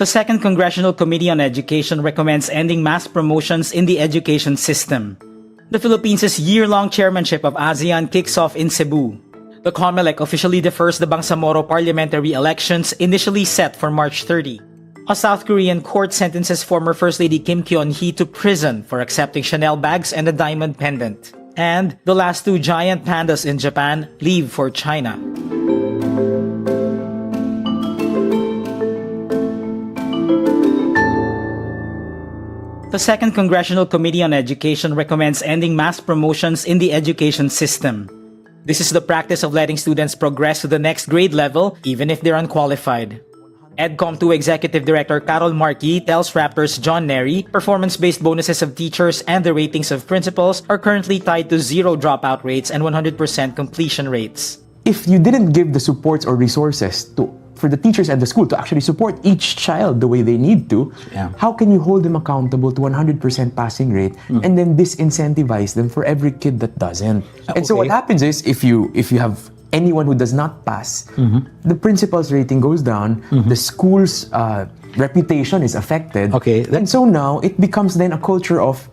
The Second Congressional Committee on Education recommends ending mass promotions in the education system. The Philippines' year-long chairmanship of ASEAN kicks off in Cebu. The COMELEC officially defers the Bangsamoro parliamentary elections initially set for March 30. A South Korean court sentences former First Lady Kim Kyun-hee to prison for accepting Chanel bags and a diamond pendant. And the last two giant pandas in Japan leave for China. The Second Congressional Committee on Education recommends ending mass promotions in the education system. This is the practice of letting students progress to the next grade level even if they're unqualified. EDCOM 2 Executive Director Carol Marquis tells Raptor's John Neri performance-based bonuses of teachers and the ratings of principals are currently tied to zero dropout rates and 100% completion rates. If you didn't give the supports or resources for the teachers at the school to actually support each child the way they need to, how can you hold them accountable to 100% passing rate and then disincentivize them for every kid that doesn't? And so what happens is, if you have anyone who does not pass, the principal's rating goes down, the school's reputation is affected, and so now it becomes then a culture of,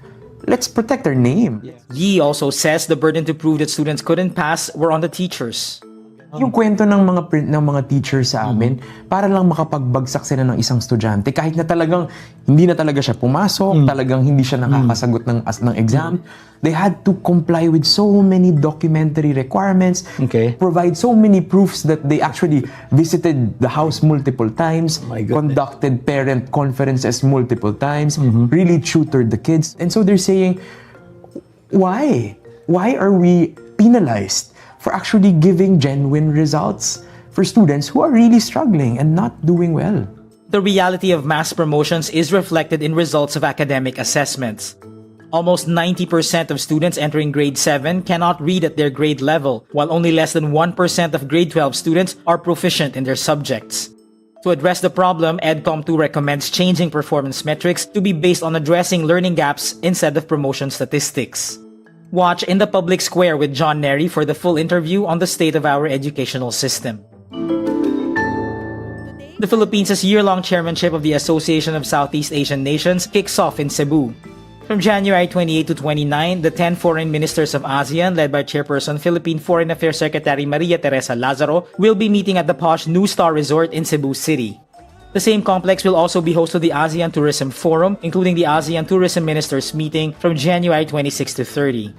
let's protect our name. Yee also says the burden to prove that students couldn't pass were on the teachers. Yung kwento ng mga teachers sa amin, para lang makapagbagsak sila ng isang estudyante, kahit na talagang hindi na talaga siya pumasok, talagang hindi siya nakakasagot ng exam, they had to comply with so many documentary requirements, provide so many proofs that they actually visited the house multiple times, conducted parent conferences multiple times, really tutored the kids. And so they're saying, why? Why are we penalized for actually giving genuine results for students who are really struggling and not doing well? The reality of mass promotions is reflected in results of academic assessments. Almost 90% of students entering grade 7 cannot read at their grade level, while only less than 1% of grade 12 students are proficient in their subjects. To address the problem, EDCOM 2 recommends changing performance metrics to be based on addressing learning gaps instead of promotion statistics. Watch In the Public Square with John Neri for the full interview on the state of our educational system. The Philippines' year-long chairmanship of the Association of Southeast Asian Nations kicks off in Cebu. From January 28 to 29, the 10 foreign ministers of ASEAN, led by Chairperson Philippine Foreign Affairs Secretary Maria Teresa Lazaro, will be meeting at the posh New Star Resort in Cebu City. The same complex will also be host to the ASEAN Tourism Forum, including the ASEAN Tourism Ministers meeting from January 26 to 30.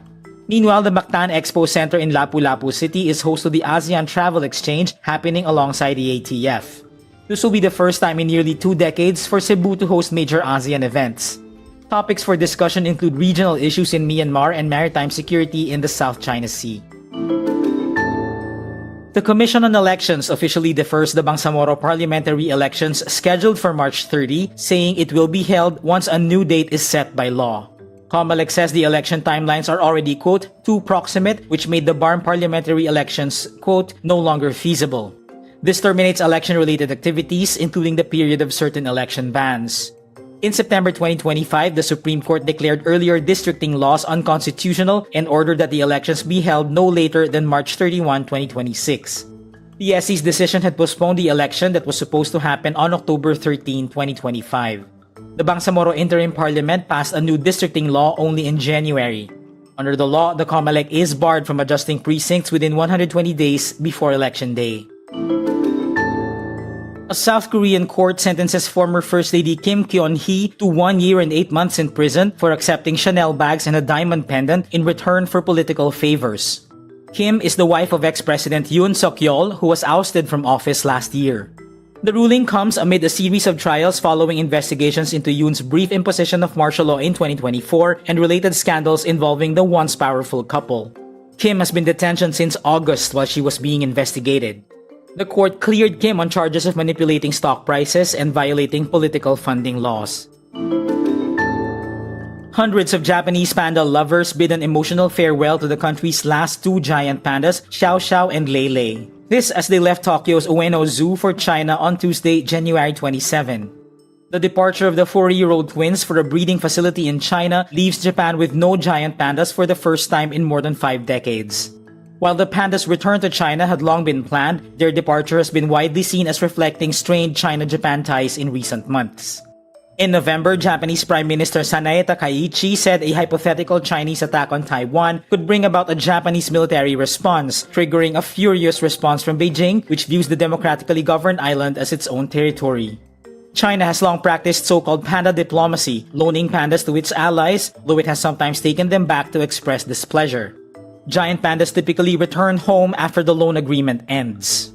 Meanwhile, the Mactan Expo Center in Lapu-Lapu City is host to the ASEAN Travel Exchange happening alongside the ATF. This will be the first time in nearly 2 decades for Cebu to host major ASEAN events. Topics for discussion include regional issues in Myanmar and maritime security in the South China Sea. The Commission on Elections officially defers the Bangsamoro parliamentary elections scheduled for March 30, saying it will be held once a new date is set by law. COMELEC says the election timelines are already, quote, too proximate, which made the BARMM parliamentary elections, quote, no longer feasible. This terminates election-related activities, including the period of certain election bans. In September 2025, the Supreme Court declared earlier districting laws unconstitutional and ordered that the elections be held no later than March 31, 2026. The SC's decision had postponed the election that was supposed to happen on October 13, 2025. The Bangsamoro Interim Parliament passed a new districting law only in January. Under the law, the COMELEC is barred from adjusting precincts within 120 days before Election Day. A South Korean court sentences former First Lady Kim Kyun-hee to 1 year and 8 months in prison for accepting Chanel bags and a diamond pendant in return for political favors. Kim is the wife of ex-President Yoon Suk-yeol, who was ousted from office last year. The ruling comes amid a series of trials following investigations into Yoon's brief imposition of martial law in 2024 and related scandals involving the once powerful couple. Kim has been detained since August while she was being investigated. The court cleared Kim on charges of manipulating stock prices and violating political funding laws. Hundreds of Japanese panda lovers bid an emotional farewell to the country's last 2 giant pandas, Xiao Xiao and Lei Lei. This as they left Tokyo's Ueno Zoo for China on Tuesday, January 27. The departure of the 4-year-old twins for a breeding facility in China leaves Japan with no giant pandas for the first time in more than 5 decades. While the pandas' return to China had long been planned, their departure has been widely seen as reflecting strained China-Japan ties in recent months. In November, Japanese Prime Minister Sanae Takaichi said a hypothetical Chinese attack on Taiwan could bring about a Japanese military response, triggering a furious response from Beijing, which views the democratically governed island as its own territory. China has long practiced so-called panda diplomacy, loaning pandas to its allies, though it has sometimes taken them back to express displeasure. Giant pandas typically return home after the loan agreement ends.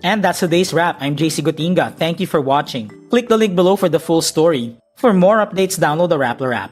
And that's today's wrap. I'm JC Gotinga. Thank you for watching. Click the link below for the full story. For more updates, download the Rappler app.